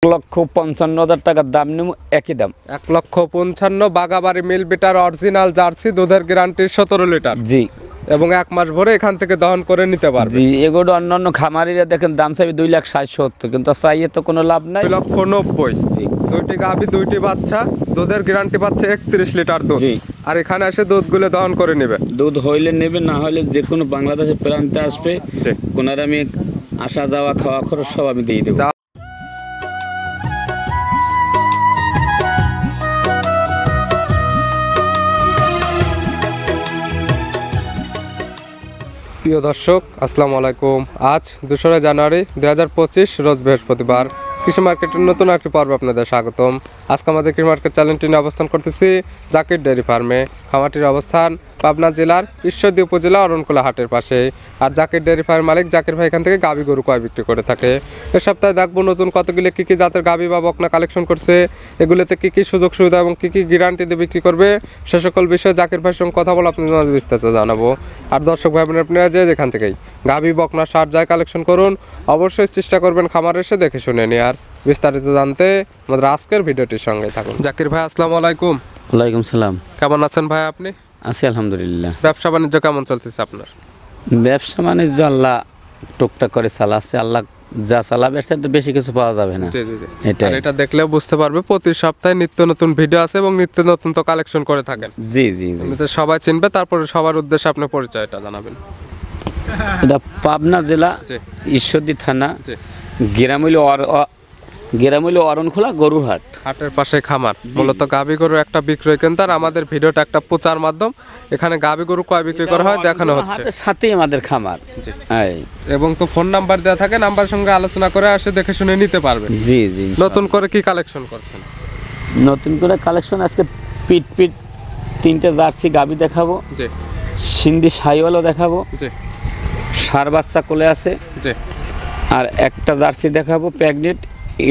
1,55,000 টাকার দাম নেব, একই দাম। 1,55,000 বাগাবাড়ি মিল বিটার অরিজিনাল জার্সি, দুধের গ্যারান্টি 17 লিটার। জি, এবং 1 মাস ভরে এখান থেকে দহন করে নিতে পারবে। জি, এগুলো অন্যান্য খামারিরা দেখেন দাম চাইবে 2,60,70, কিন্তু চাইয়ে তো কোনো লাভ নাই। 2,90,000। দুইটি গাভী, দুইটি বাচ্চা, দুধের গ্যারান্টি পাচ্ছে 31 লিটার দুধ। জি। আর এখানে এসে দুধগুলো দহন করে নেবে। দুধ হইলে নেবে, না হলে যে কোনো বাংলাদেশের প্রান্তে আসবে, জি। কোনার আমি আসা যাওয়া খাওয়া খরচ সব আমি দিয়ে দেবো। প্রিয় দর্শক, আসসালামু আলাইকুম। আজ 2 জানুয়ারি 2025 রোজ বৃহস্পতিবার। কৃষি মার্কেটের নতুন একটি পর্ব আপনাদের স্বাগতম। আজকে আমাদের কৃষি মার্কেট চ্যানেলটি নিয়ে অবস্থান করতেছি জাকির ডেয়ারি ফার্মে। খামারটির অবস্থান পাবনা জেলার ঈশ্বরদী উপজেলা অরণকুলা হাটের পাশে। আর জাকির ডেয়ারি ফার্ম মালিক জাকির ভাই এখান থেকে গাভী গরু ক্রয় বিক্রি করে থাকে। এ সপ্তাহে দেখবো নতুন কতগুলি কী কী জাতের গাভী বা বকনা কালেকশন করছে, এগুলোতে কী কী সুযোগ সুবিধা এবং কী কী গ্যারান্টি দিয়ে বিক্রি করবে, সে সকল বিষয়ে জাকির ভাইয়ের সঙ্গে কথা বলে আপনাদের মাঝে বিস্তারিত জানাবো। আর দর্শক ভাই বোনেরা, আপনারা যেখান থেকেই গাভী বকনা সার যায় কালেকশন করুন, অবশ্যই চেষ্টা করবেন খামারে এসে দেখে শুনে নিয়ে। আর বিস্তারিত জানতে আমাদের আজকের ভিডিওটির সঙ্গে থাকুন। জাকির ভাই, আসসালামু আলাইকুম। ওয়ালাইকুম সালাম। কেমন আছেন ভাই আপনি? আছি আলহামদুলিল্লাহ। ব্যবসা বাণিজ্য কেমন চলতেছে আপনার? ব্যবসা বাণিজ্য আল্লাহ টুকটাক করে চালাচ্ছে। আল্লাহ যা চালাবে সেটা তো বেশি কিছু পাওয়া যাবে না। জি জি জি। আর এটা দেখলেও বুঝতে পারবে প্রতি সপ্তাহে নিত্য নতুন ভিডিও আছে এবং নিত্য নতুন তো কালেকশন করে থাকেন। জি জি জি। এমনিতে সবাই চিনবে, তারপরে সবার উদ্দেশ্যে আপনার পরিচয়টা জানাবেন। এটা পাবনা জেলা, জি। ঈশ্বরদী থানা, জি। গেরামইল অরণখোলা গরুর হাট। হাটের পাশে খামার। মূলত গাভী গরু একটা বিক্রয় কেন্দ্র। আর আমাদের ভিডিওটা একটা প্রচার মাধ্যম। এখানে গাভী গরু কয় বিক্রি করা হয় দেখানো হচ্ছে। হাটের সাথেই আমাদের খামার। জি। এই। এবং তো ফোন নাম্বার দেওয়া থাকে, নাম্বার সঙ্গে আলোচনা করে আসে দেখে শুনে নিতে পারবেন। জি জি। নতুন করে কি কালেকশন করছেন? নতুন করে কালেকশন আজকে পিট 3টে জার্সি গাভী দেখাবো। জি। সিন্ধি সাইওয়ালও দেখাবো। জি। সার বাচ্চা কোলে আছে। জি। আর একটা জার্সি দেখাবো প্রেগনেন্ট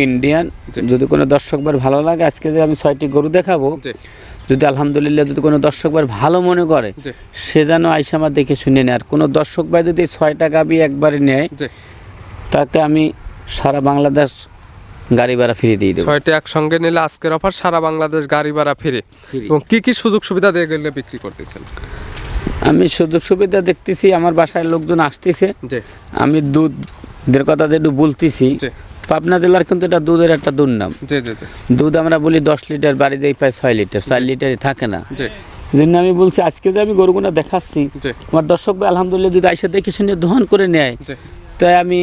ইন্ডিয়ান। যদি কোনো দর্শকবার ভালো লাগে, আজকে যে আমি 6টি গরু দেখাবো, যদি আলহামদুলিল্লাহ যদি কোনো দর্শকবার ভালো মনে করে, সে যেন আইসা আমার দেখে শুনে নেয়। আর কোনো দর্শক ভাই যদি 6টা গাভী একবারে নেয়, তাকে আমি সারা বাংলাদেশ গাড়ি ভাড়া ফ্রি দিয়ে দেবো। 6টি একসঙ্গে নিলে আজকের অফার সারা বাংলাদেশ গাড়ি ভাড়া ফ্রি। এবং কি কি সুযোগ সুবিধা দিয়ে গেলে বিক্রি করতেছেন? আমি সুযোগ সুবিধা দেখতেছি, আমার বাসায় লোকজন আসতেছে, আমি দুধের কথা যেটু বলতেছি, পাবনা জেলার কিন্তু এটা দুধের একটা দুর্নাম। দুধ আমরা বলি 10 লিটার, বাড়ি দিয়ে প্রায় 6 লিটার, 4 লিটারই থাকে না। জন্য আমি বলছি আজকে যে আমি গরুগুনা দেখাচ্ছি, আমার দর্শক ভাই আলহামদুলিল্লাহ যদি আইসা দেখে শুনে দহন করে নেয়, তাই আমি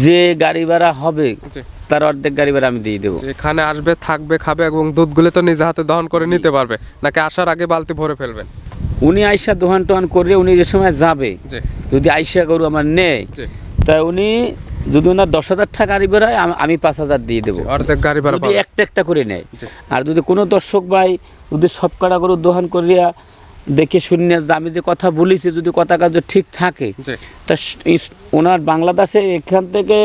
যে গাড়ি ভাড়া হবে তার অর্ধেক গাড়ি ভাড়া আমি দিয়ে দেবো। এখানে আসবে, থাকবে, খাবে এবং দুধগুলো তো নিজে হাতে দহন করে নিতে পারবে, নাকি আসার আগে বালতি ভরে ফেলবেন? উনি আইসা দোহান টোহান করে উনি যে সময় যাবে, যদি আইসা গরু আমার নেয়, তাই উনি যদি ওনার 10,000 টাকা গাড়ি বেরোয়, আমি 5,000 দিয়ে দেবো, অর্ধেক গাড়ি ভাড়া। যদি একটা করে নেয়। আর যদি কোনো দর্শক ভাই যদি সব কাটা গরু দোহান করিয়া দেখে শুনে, আমি যে কথা বলেছি যদি কথা কাজ ঠিক থাকে, তা ওনার বাংলাদেশে এখান থেকে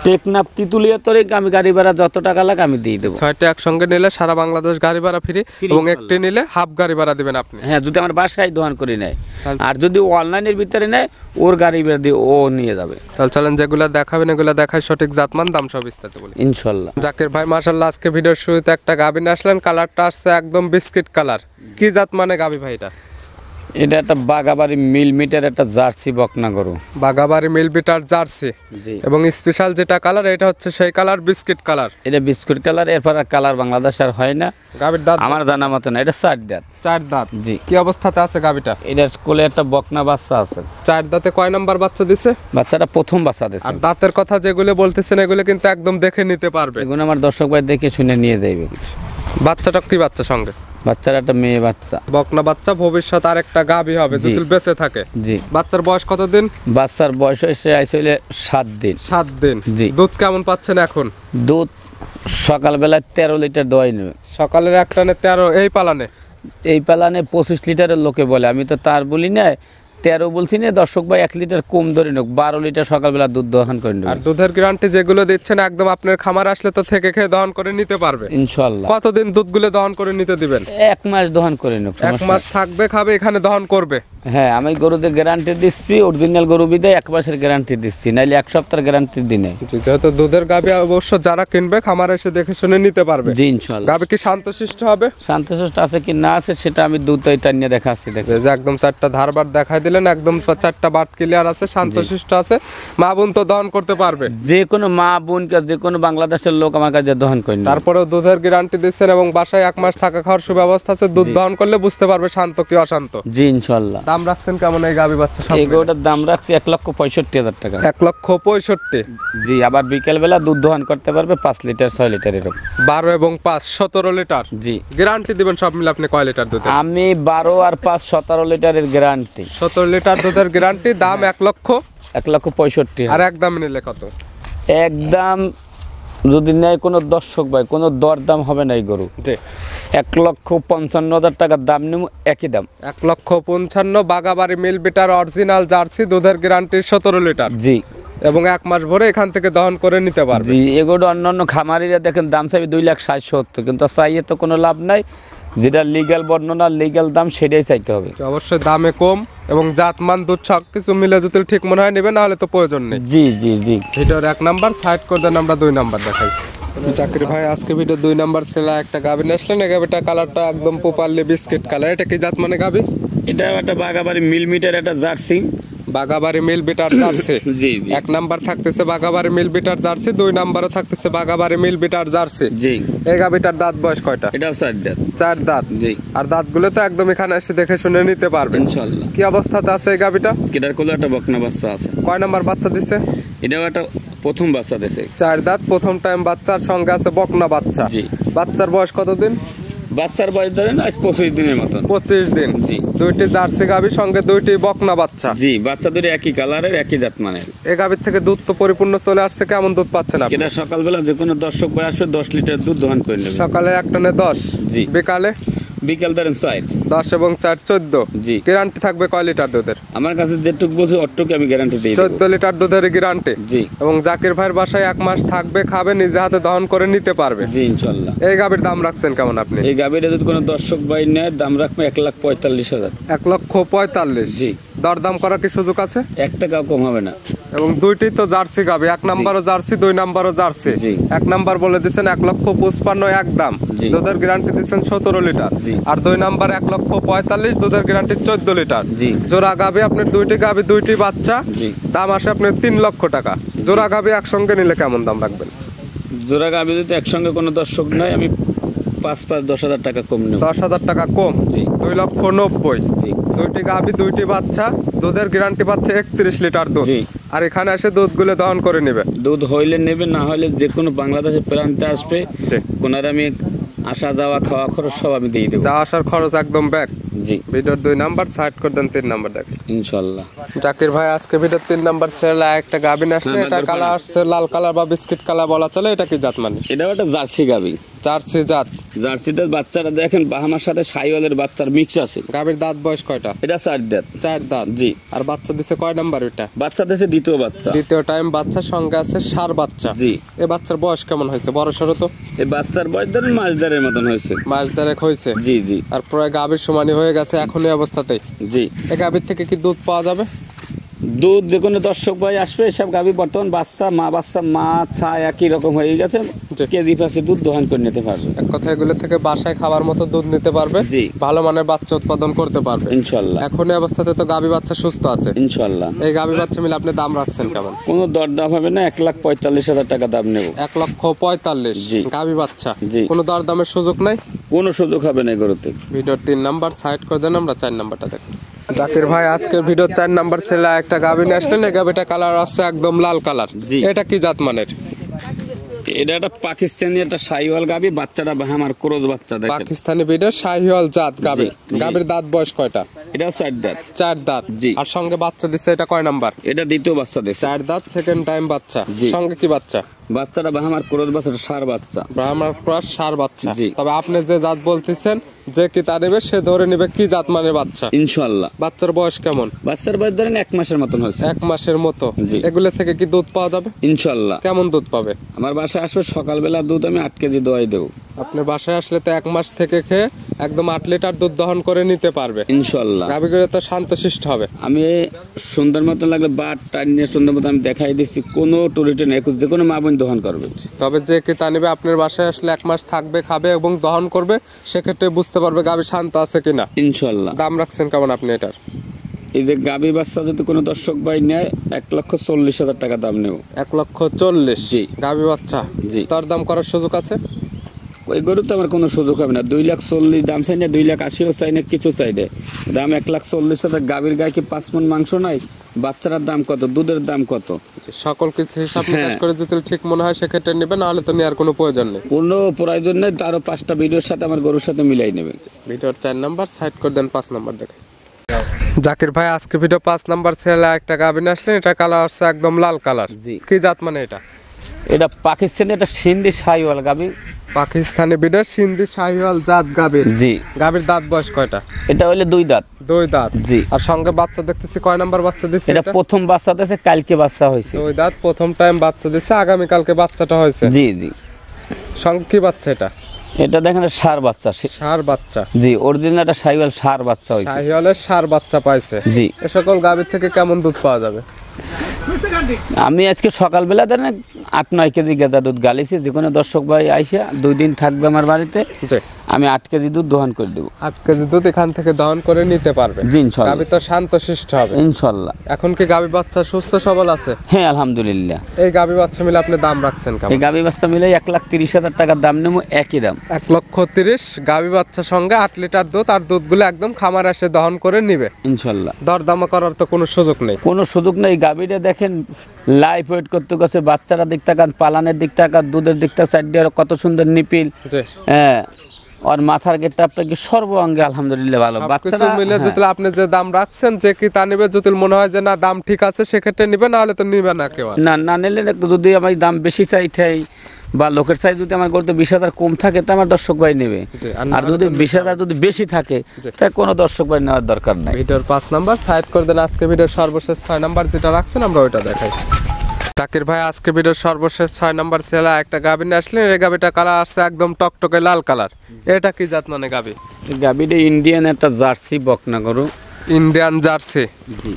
টেকনাফ তিতুলিয়া তরে আমি গাড়ি ভাড়া যত টাকা লাগে আমি দিয়ে দেবো। 6টি একসঙ্গে নিলে সারা বাংলাদেশ গাড়ি ভাড়া ফ্রি, এবং একটি নিলে হাফ গাড়ি ভাড়া দিবেন আপনি। হ্যাঁ, যদি আমার বাসায় দোকান করে নেয়। আর যদি অনলাইনের ভিতরে নেয়, ওর গাড়ি ভাড়া দিয়ে ও নিয়ে যাবে। তাহলে চলেন যেগুলো দেখাবেন এগুলো দেখায়, সঠিক জাতমান দাম সব বিস্তারিত বলি ইনশাল্লাহ। জাকির ভাই মাশাআল্লাহ, আজকে ভিডিওর শুরুতে একটা গাভী নিয়ে আসলেন, কালারটা আসছে একদম বিস্কিট কালার। কি জাত মানে গাভী ভাই এটা? এটা একটা বাগাবাড়ি মিল মিটার একটা জার্সি বকনা গরু। বাগাবাড়ি মিল বিটার জার্সি, এবং স্পেশাল যেটা কালার এটা হচ্ছে সেই কালার বিস্কিট কালার। এটা বিস্কুট কালার, এরপর আর কালার বাংলাদেশ আর হয় না। গাভীর দাঁত আমার জানা মতো না, এটা 4 দাঁত। 4 দাঁত। জি। কি অবস্থাতে আছে গাভীটা? এটার কোলে একটা বকনা বাচ্চা আছে। 4 দাঁতে কয় নাম্বার বাচ্চা দিছে? বাচ্চাটা প্রথম বাচ্চা দিছে। আর দাঁতের কথা যেগুলো বলতেছেন এগুলো কিন্তু একদম দেখে নিতে পারবে। এগুলো আমার দর্শক ভাই দেখে শুনে নিয়ে যাবে। বাচ্চাটা কি বাচ্চা সঙ্গে? বাচ্চার একটা মেয়ে বাচ্চা, বকনা বাচ্চা, ভবিষ্যৎ আর একটা গাভী হবে যদি বেঁচে থাকে। জি। বাচ্চার বয়স কতদিন? বাচ্চার বয়স হয়েছে আইসলে 7 দিন। 7 দিন। জি। দুধ কেমন পাচ্ছেন এখন? দুধ সকালবেলা 13 লিটার দোয়াই নেবে। সকালের এক টানে 13, এই পালানে? এই পালানে 25 লিটারের লোকে বলে, আমি তো তার বলি না, 13 বলছি না দর্শক ভাই, 1 লিটার কম ধরে নোক, 12 লিটার সকালবেলা দুধ দহন করে নেবে। আর দুধের গ্যারান্টি যেগুলো দিচ্ছেন একদম আপনার খামার আসলে তো থেকে খেয়ে দহন করে নিতে পারবে ইনশাআল্লাহ। কতদিন দুধগুলো দহন করে নিতে দিবেন? 1 মাস দহন করে নোক, 1 মাস থাকবে, খাবে, এখানে দহন করবে। হ্যাঁ, আমি গরুদের গ্যারান্টি দিচ্ছি, অরিজিনাল গরু বিদায় 1 মাসের গ্যারান্টি দিচ্ছি, নাইলে 1 সপ্তাহের গ্যারান্টি দিনে। যেহেতু দুধের গাভী অবশ্য যারা কিনবে খামার এসে দেখে শুনে নিতে পারবে। জি ইনশাআল্লাহ। গাভী কি শান্তশিষ্ট হবে? শান্তশিষ্ট আছে কি না আছে সেটা আমি দুধটাই টানিয়ে দেখাচ্ছি। দেখে যে একদম 4টা ধারবার দেখাই দিলেন, একদম 4টা বাট ক্লিয়ার আছে, শান্তশিষ্ট আছে, মা বোন তো দহন করতে পারবে। যে কোনো মা বোন, যে কোনো বাংলাদেশের লোক আমার কাছে দহন করে নেবে। তারপরেও দুধের গ্যারান্টি দিচ্ছেন এবং বাসায় 1 মাস থাকা খাওয়ার সুব্যবস্থা আছে। দুধ দহন করলে বুঝতে পারবে শান্ত কি অশান্ত। জি ইনশাআল্লাহ। দাম রাখছেন কেমন এই গাভী বাচ্চা? এই গরুটার দাম রাখছি 1,65,000 টাকা। 1,65,000। জি, আবার বিকেলবেলা দুধ দহন করতে পারবে 5 লিটার 6 লিটার এরকম। 12 এবং 5 17 লিটার। জি। গ্যারান্টি দিবেন সব মিলে আপনি কয় লিটার দুধ? আমি 12 আর 5 17 লিটারের গ্যারান্টি। 17 লিটার দুধের গ্যারান্টি। দাম 1,65,000। আর একদম নিলে কত? একদম যদি নেয় কোনো দর্শক ভাই, কোনো দরদাম হবে না এই গরু। জি। 1,55,000 টাকার দাম নেব, একই দাম। 1,55,000 বাগাবাড়ি মিল বিটার অরিজিনাল জার্সি, দুধের গ্যারান্টি 17 লিটার। জি। এবং 1 মাস ভরে এখান থেকে দহন করে নিতে পারবে। জি, এগুলো অন্যান্য খামারিরা দেখেন দাম চাইবে 2,60,70, কিন্তু চাইয়ে তো কোনো লাভ নাই। যেটা লিগ্যাল বর্ণনা, লিগ্যাল দাম সেটাই চাইতে হবে। অবশ্যই দামে কম এবং জাতমান দুধ সব কিছু মিলে যদি ঠিক মনে হয় নেবে, না হলে তো প্রয়োজন নেই। জি জি জি। ভিডিওর 1 নাম্বার সাইড করে দেন, আমরা 2 নাম্বার দেখাই। জাকির ভাই আজকে ভিডিও 2 নাম্বার ছেলে একটা গাভী আসলেন। এই গাভীটা কালারটা একদম প্রপারলি বিস্কিট কালার। এটা কি জাত মানে গাভী? এটা একটা বাগাবাড়ি মিলমিটার একটা জার্সি। বাগাবাড়ি মিল বিটার জার্সি। জি জি। 1 নাম্বার থাকতেছে বাগাবাড়ি মিল বিটার জার্সি, 2 নাম্বারও থাকতেছে বাগাবাড়ি মিল বিটার জার্সি। জি। এই গাভীটার দাঁত বয়স কয়টা? এটাও 4 দাঁত। 4 দাঁত। জি। আর দাঁতগুলো তো একদম এখানে এসে দেখে শুনে নিতে পারবে ইনশাআল্লাহ। কি অবস্থাতে আছে এই গাভীটা? কেটার কোলে একটা বকনা বাচ্চা আছে। কয় নাম্বার বাচ্চা দিছে? এটাও একটা প্রথম বাচ্চা দিছে। 4 দাঁত, প্রথম টাইম বাচ্চার সঙ্গে আছে বকনা বাচ্চা। জি। বাচ্চার বয়স কতদিন? বাচ্চার বয়স ধরেন আজ 25 দিনের মতন। 25 দিন। জি। 2টি জার্সি গাভী সঙ্গে 2টি বকনা বাচ্চা। জি, বাচ্চা দুটো একই কালারের, একই জাত মানের। এই গাভীর থেকে দুধ তো পরিপূর্ণ চলে আসছে। কেমন দুধ পাচ্ছেন আপনি? এটা সকালবেলা যে কোনো দর্শক ভাই আসবে 10 লিটার দুধ দহন করে নেবে। সকালে 1 টানে 10। জি। বিকালে বিকেল ধরেন 4। 10 এবং 4 14। জি। গ্যারান্টি থাকবে কয় লিটার দুধের? আমার কাছে যেটুকু বলছে অতটুকু আমি গ্যারান্টি দিই। 14 লিটার দুধের গ্যারান্টি। জি। এবং জাকির ভাইয়ের বাসায় 1 মাস থাকবে, খাবে, নিজে হাতে দহন করে নিতে পারবে। জি ইনশাআল্লাহ। এই গাভীর দাম রাখছেন কেমন আপনি? এই গাভীটা যদি কোনো দর্শক ভাই নেয় দাম রাখবে 1,45,000। 1,45,000। জি। দরদাম করার কি সুযোগ আছে? 1 টাকাও কম হবে না। এবং 2টি তো জার্সি গাভী, 1 নাম্বারও জার্সি, 2 নাম্বারও জার্সি। জি। 1 নাম্বার বলে দিচ্ছেন 1,55,000 একদম। জি। দুধের গ্যারান্টি দিচ্ছেন 17 লিটার। জি। আর 2 নাম্বার 1,45,000, দুধের গ্যারান্টি 14 লিটার। জি। জোড়া গাভী আপনার 2টি গাভী 2টি বাচ্চা। জি। দাম আসে আপনার 3 লক্ষ টাকা। জোড়া গাভী একসঙ্গে নিলে কেমন দাম রাখবেন? জোড়া গাভী যদি একসঙ্গে কোনো দর্শক নেয় আমি 5,10,000 টাকা কম নেব। 10,000 টাকা কম। জি। 2,90,000। জি। 2টি গাভী 2টি বাচ্চা, দুধের গ্যারান্টি পাচ্ছে 31 লিটার দুধ। জি। আর এখানে এসে দুধগুলো দহন করে নেবে। দুধ হইলে নেবে, না হলে যে কোনো বাংলাদেশের প্রান্তে আসবে। জি। কোনার আমি আসা যাওয়া খাওয়া খরচ সব আমি দিয়ে দেবো। যা আসার খরচ একদম ব্যাক। জি। ভিডিওর 2 নাম্বার সাইড করে দেন, 3 নাম্বার দেখেন ইনশাআল্লাহ। জাকির ভাই আজকে ভিডিওর 3 নাম্বার ছেলে একটা গাভী আসলে। হ্যাঁ, এটা কালার আসছে লাল কালার বা বিস্কিট কালার বলা চলে। এটা কি জাত মানে? এটাও একটা জার্সি গাভী। জার্সি জাত। জার্সিদের বাচ্চারা দেখেন বাহামার সাথে সাইওয়ালের বাচ্চার মিক্স আছে। গাভীর দাঁত বয়স কয়টা? এটা 4 দাঁত। 4 দাঁত। জি। আর বাচ্চা দিছে কয় নাম্বার এটা? বাচ্চা দেশে দ্বিতীয় বাচ্চা। দ্বিতীয় টাইম বাচ্চার সঙ্গে আছে ষাঁড় বাচ্চা। জি। এই বাচ্চার বয়স কেমন হয়েছে? বড় সড়ো তো? এই বাচ্চার বয়স ধরেন মাস দেড়ের মতন হয়েছে। মাস দেড়েক হয়েছে। জি জি। আর প্রায় গাভীর সমানই হয়ে গেছে এখন এই অবস্থাতেই। জি। এই গাভীর থেকে কি দুধ পাওয়া যাবে? দুধ যে কোনো দর্শক ভাই আসবে, সব গাভী বর্তমান বাচ্চা মা ছা একই রকম হয়ে গেছে। জি। কেজি পাশে দুধ দহন করে নিতে পারবে। এক কথা এগুলো থেকে বাসায় খাবার মতো দুধ নিতে পারবে। জি। ভালো মানের বাচ্চা উৎপাদন করতে পারবে ইনশাআল্লাহ। এখন এই অবস্থাতে তো গাভী বাচ্চা সুস্থ আছে। ইনশাআল্লাহ। এই গাভী বাচ্চা মিলে আপনি দাম রাখছেন কেমন? কোনো দরদাম হবে না, 1,45,000 টাকা দাম নেব। 1,45,000। জি। গাভী বাচ্চা। জি। কোনো দরদামের সুযোগ নাই? কোনো সুযোগ হবে না গরুতে। ভিডিওর 3 নাম্বার সাইড করে দেন, আমরা 4 নাম্বারটা দেখি। জাকির ভাই আজকের ভিডিওর 4 নাম্বার ছেলে একটা গাভী নিয়ে আসলেন। এই গাভীটা কালার আছে একদম লাল কালার। জি। এটা কি জাত মানের? এটা একটা পাকিস্তানি একটা সাইওয়াল গাভী। বাচ্চাটা বাহামার ক্রোজ বাচ্চা দেখেন। পাকিস্তানি ব্রিডের শাহিওয়াল জাত গাভী। জি। গাভীর দাঁত বয়স কয়টা? এটাও 4 দাঁত। 4 দাঁত। জি। আর সঙ্গে বাচ্চা দিচ্ছে, এটা কয় নাম্বার? এটা দ্বিতীয় বাচ্চা দিচ্ছে। 4 দাঁত, সেকেন্ড টাইম বাচ্চা। জি। সঙ্গে কি বাচ্চা? বাচ্চাটা বাহামার ক্রস বাচ্চাটা সার বাচ্চা। ব্রাহ্মণ ক্রস সার বাচ্চা। জি। তবে আপনি যে জাত বলতেছেন যে কি তা নেবে সে ধরে নেবে কি জাত মানের বাচ্চা। ইনশাআল্লাহ। বাচ্চার বয়স কেমন? বাচ্চার বয়স ধরেন 1 মাসের মতন হয়েছে। 1 মাসের মতো। জি। এগুলো থেকে কি দুধ পাওয়া যাবে? ইনশাআল্লাহ। কেমন দুধ পাবে? আমার বাসায় আসবে সকালবেলা দুধ আমি 8 কেজি দোয়াই দেবো। আপনি বাসায় আসলে তো 1 মাস থেকে খেয়ে একদম 8 লিটার দুধ দহন করে নিতে পারবে ইনশাআল্লাহ। গাভীগুলো তো শান্তশিষ্ট হবে। আমি সুন্দর মতো লাগলে বাট টাইনে সুন্দর মতো আমি দেখাই দিচ্ছি, কোনো টুরিটে নেই, যে কোনো মা বোন দহন করবে। তবে যে কি তা নেবে আপনার বাসায় আসলে 1 মাস থাকবে, খাবে এবং দহন করবে, সেক্ষেত্রে বুঝতে পারবে গাভী শান্ত আছে কিনা। ইনশাআল্লাহ। দাম রাখছেন কেমন আপনি এটার? এই যে গাভী বাচ্চা যদি কোনো দর্শক ভাই নেয় 1,40,000 টাকা দাম নেব। 1,40,000। জি। গাভী বাচ্চা। জি। তার দাম করার সুযোগ আছে? ওই গরু তো আমার কোনো সুযোগ হবে না। 2,40,000 দাম চাই না, 2,80,000 চাই না, কিছু চাই না। দাম 1,40,000। গাভীর গায়ে কি 5 মণ মাংস নাই? বাচ্চার দাম কত? দুধের দাম কত? সকল কিছু হিসাব নিকাশ করে যদি ঠিক মনে হয় সেক্ষেত্রে নেবে, না হলে তো নেওয়ার কোনো প্রয়োজন নেই। কোনো প্রয়োজন নেই, তারও 5টা ভিডিওর সাথে আমার গরুর সাথে মিলাই নেবে। ভিডিওর 4 নাম্বার সাইড করে দেন, 5 নাম্বার দেখে। জাকির ভাই আজকে ভিডিও 5 নাম্বার ছেলে একটা গাভী নিয়ে আসলেন, এটা কালার হচ্ছে একদম লাল কালার। জি। কি জাত মানে এটা? এটা পাকিস্তানি একটা সিন্ধি শাহিওয়াল গাভী। পাকিস্তানি বিডার সিন্ধি শাহিওয়াল জাত গাভীর। জি। গাভীর দাঁত বয়স কয়টা? এটা হইলে 2 দাঁত। 2 দাঁত। জি। আর সঙ্গে বাচ্চা দেখতেছি, কয় নাম্বার বাচ্চা দিচ্ছে এটা এটা? প্রথম বাচ্চা দিয়েছে, কালকে বাচ্চা হয়েছে। 2 দাঁত, প্রথম টাইম বাচ্চা দিচ্ছে, আগামী কালকে বাচ্চাটা হয়েছে। জি জি। সঙ্গে কি বাচ্চা এটা? এটা দেখেন সার বাচ্চা। ষাঁড় বাচ্চা। জি, অরিজিনাল একটা শাহিওয়াল সার বাচ্চা হয়েছে। শাহিওয়ালের ষাঁড় বাচ্চা পাইছে। জি। এ সকল গাভীর থেকে কেমন দুধ পাওয়া যাবে? আমি আজকে সকালবেলা দেন 8-9 কেজি গেদা দুধ গালিছি। যে কোনো দর্শক ভাই আইসা 2 দিন থাকবে আমার বাড়িতে, জি। আমি 8 কেজি দুধ দহন করে দেবো। 8 কেজি দুধ এখান থেকে দহন করে নিতে পারবে। জি ইনশাআল্লাহ। গাভী তো শান্তশিষ্ট হবে ইনশাআল্লাহ। এখন কি গাভী বাচ্চা সুস্থ সবল আছে? হ্যাঁ আলহামদুলিল্লাহ। এই গাভী বাচ্চা মিলে আপনি দাম রাখছেন কেমন? এই গাভী বাচ্চা মিলে 1,30,000 টাকার দাম নেবো, একই দাম। 1,30,000 গাভী বাচ্চার সঙ্গে 8 লিটার দুধ, আর দুধগুলো একদম খামারে এসে দহন করে নিবে ইনশাআল্লাহ। দরদাম করার তো কোনো সুযোগ নেই। কোনো সুযোগ নেই। গাভীটা দেখেন লাইফ ওয়েট করতে গেছে, বাচ্চারা দিক তাকান, পালানের দিক তাকান, দুধের দিকটা সাইড দিয়ে কত সুন্দর নিপিল। জি। হ্যাঁ, আর মাথার গেটটা আপনাকে সর্বাঙ্গে আলহামদুলিল্লাহ ভালো। কিছু বাচ্চারা মিলে যদি আপনি যে দাম রাখছেন যে কি তা নিবে, যদি মনে হয় যে না দাম ঠিক আছে সেক্ষেত্রে নিবে, না হলে তো নিবে না কেউ। না না নিলে যদি আমি দাম বেশি চাইতাই বা লোকের চাই, যদি আমার গরুতে 20,000 কম থাকে তা আমার দর্শক ভাই নেবে। জি। আর যদি 20,000 যদি বেশি থাকে তাই কোনো দর্শক ভাই নেওয়ার দরকার নাই। ভিডিওর 5 নাম্বার সাইড করে দেন। আজকে ভিডিওর সর্বশেষ 6 নাম্বার যেটা রাখছেন আমরা ওইটা দেখাই। জাকির ভাই আজকে ভিডিওর সর্বশেষ 6 নাম্বার ছেলে একটা গাভী নিয়ে আসলেন। এই গাভীটা কালার আসছে একদম টকটকে লাল কালার। এটা কি জাত মানে গাভী? গাভীটা ইন্ডিয়ান একটা জার্সি বকনা গরু। Indian jersey.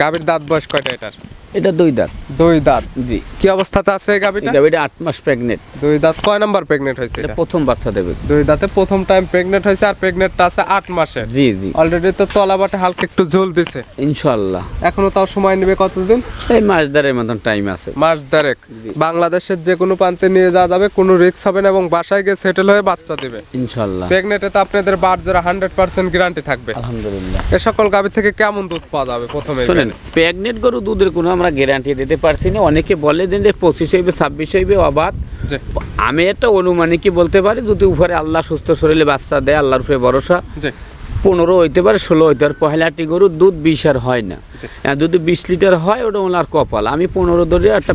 গাভীর দাঁত বয়স কয়টা এটার? এটা 2 দাঁত। 2 দাঁত। জি। কি অবস্থাতে আছে এই গাভীটা? গাভীটা 8 মাস প্রেগনেন্ট। 2 দাঁত। কয় নাম্বার প্রেগনেন্ট হয়েছে এটা এটা? প্রথম বাচ্চা দেবে। 2 দাঁতে প্রথম টাইম প্রেগনেন্ট হয়েছে, আর প্রেগনেন্টটা আছে 8 মাসের। জি জি। অলরেডি তো তলাবাটে হালকা একটু ঝোল দিছে। ইনশাআল্লাহ। এখনো তাও সময় নেবে কতদিন? এই মাস দেড়ের মতন টাইম আছে। মাস দেড়েক। বাংলাদেশের যে কোনো প্রান্তে নিয়ে যাওয়া যাবে, কোনো রিস্ক হবে না, এবং বাসায় গিয়ে সেটেল হয়ে বাচ্চা দিবে ইনশাআল্লাহ। প্রেগনেন্টে তো আপনাদের বার যারা 100% গ্যারান্টি থাকবে। আলহামদুলিল্লাহ। এ সকল গাভী থেকে কেমন দুধ পাওয়া যাবে প্রথমে? শুনেন, প্রেগনেন্ট গরু দুধের কোনো আমরা গ্যারান্টি দিতে পারছি না। অনেকে বলে যে 25 হইবে, 26 হইবে, অবাধ। জি। আমি একটা অনুমানিকই বলতে পারি, যদি উপরে আল্লাহ সুস্থ শরীরে বাচ্চা দেয়, আল্লাহর উপরে ভরসা, জি। 15 হইতে পারে, 16 হইতে পারে। পহেলাটি গরু দুধ 20 আর হয় না। যদি 20 লিটার হয় ওটা ওনার কপাল। আমি 15 ধরে একটা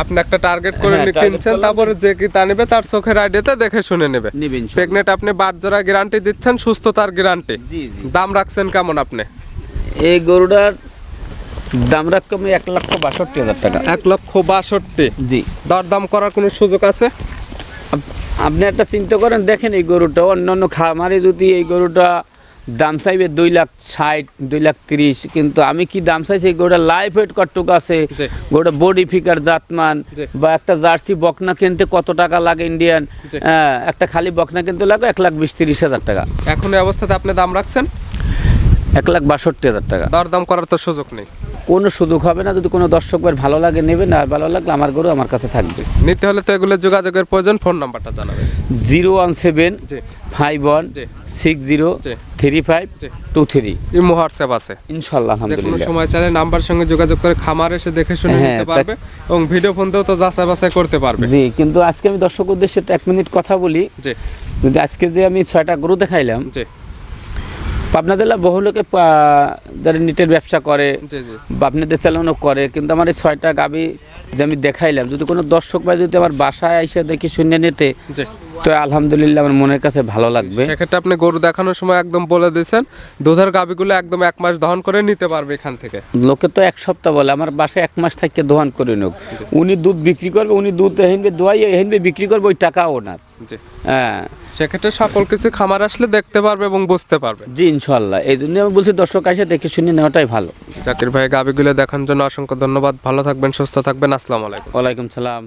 আপনি একটা টার্গেট করে হ্যাঁ, কিনছেন, তারপরে যে কি তা নেবে তার চোখের আইডিয়াতে দেখে শুনে নেবে। নিবেন। প্রেগনেন্ট আপনি বার যারা গ্যারান্টি দিচ্ছেন, সুস্থতার গ্যারান্টি। জি জি। দাম রাখছেন কেমন আপনি? এই গরুটার দাম রাখলাম 1,62,000 টাকা। 1,62,000। জি। দরদাম করার কোনো সুযোগ আছে? আপনি একটা চিন্তা করেন, দেখেন এই গরুটা অন্যান্য খামারে যদি এই গরুটা দাম চাইবে 2,60,000, 2,30,000, কিন্তু আমি কি দাম চাইছি, এই গরুটা লাইফ ওয়েট কতটুকু আছে, জি। গরুটা বডি ফিগার, জাতমান, জি। বা একটা জার্সি বকনা কিনতে কত টাকা লাগে ইন্ডিয়ান, জি। একটা খালি বকনা কিনতে লাগে 1,20,000-1,30,000 টাকা। এখন এই অবস্থাতে আপনি দাম রাখছেন 1,62,000 টাকা। দরদাম করার তো সুযোগ নেই। কোনো সুযোগ হবে না। যদি কোনো দর্শকের ভালো লাগে নেবেন, আর ভালো লাগলে আমার গরু আমার কাছে থাকবে। নিতে হলে তো এগুলো যোগাযোগের প্রয়োজন। ফোন নাম্বারটা জানাবেন। 01751 জি। 603523। ইমো হোয়াটসঅ্যাপ আছে ইনশাআল্লাহ। যে কোনো আলহামদুলিল্লাহ। সময় চাইলে নাম্বার সঙ্গে যোগাযোগ করে খামার এসে দেখে শুনে হ্যাঁ, নিতে পারবে, এবং ভিডিও ফোন দিয়েও তো যাচাই বাছাই করতে পারবে। জি, কিন্তু আজকে আমি দর্শক উদ্দেশ্যে 1 মিনিট কথা বলি। জি। যদি আজকে যে আমি 6টা গরু দেখাইলাম, জি। পাবনা জেলা বহু লোকে যারা নিটের ব্যবসা করে বা আপনাদের চালানো করে, কিন্তু আমার এই 6টা গাভী যে আমি দেখাইলাম, যদি কোনো দর্শক ভাই যদি আমার বাসায় এসে দেখি শুনে নিতে, তো আলহামদুলিল্লাহ আমার মনের কাছে ভালো লাগবে। সেক্ষেত্রে আপনি গরু দেখানোর সময় একদম বলে দিয়েছেন দুধের গাভীগুলো একদম 1 মাস দহন করে নিতে পারবে এখান থেকে। লোকে তো 1 সপ্তাহ বলে, আমার বাসায় 1 মাস থেকে দোহান করে নোক, উনি দুধ বিক্রি করবে, উনি দুধ হেনবে দোয়াই হেনবে বিক্রি করবে, ওই টাকা ওনার। হ্যাঁ, সেক্ষেত্রে সকল কিছু খামার আসলে দেখতে পারবে এবং বুঝতে পারবে। জি ইনশাল্লাহ, এই জন্য আমি বলছি দর্শক এসে দেখে শুনে নেওয়াটাই ভালো। জাকির ভাই গাভীগুলো দেখানোর জন্য অসংখ্য ধন্যবাদ। ভালো থাকবেন, সুস্থ থাকবেন। আসসালামু আলাইকুম। ওয়ালাইকুম সালাম।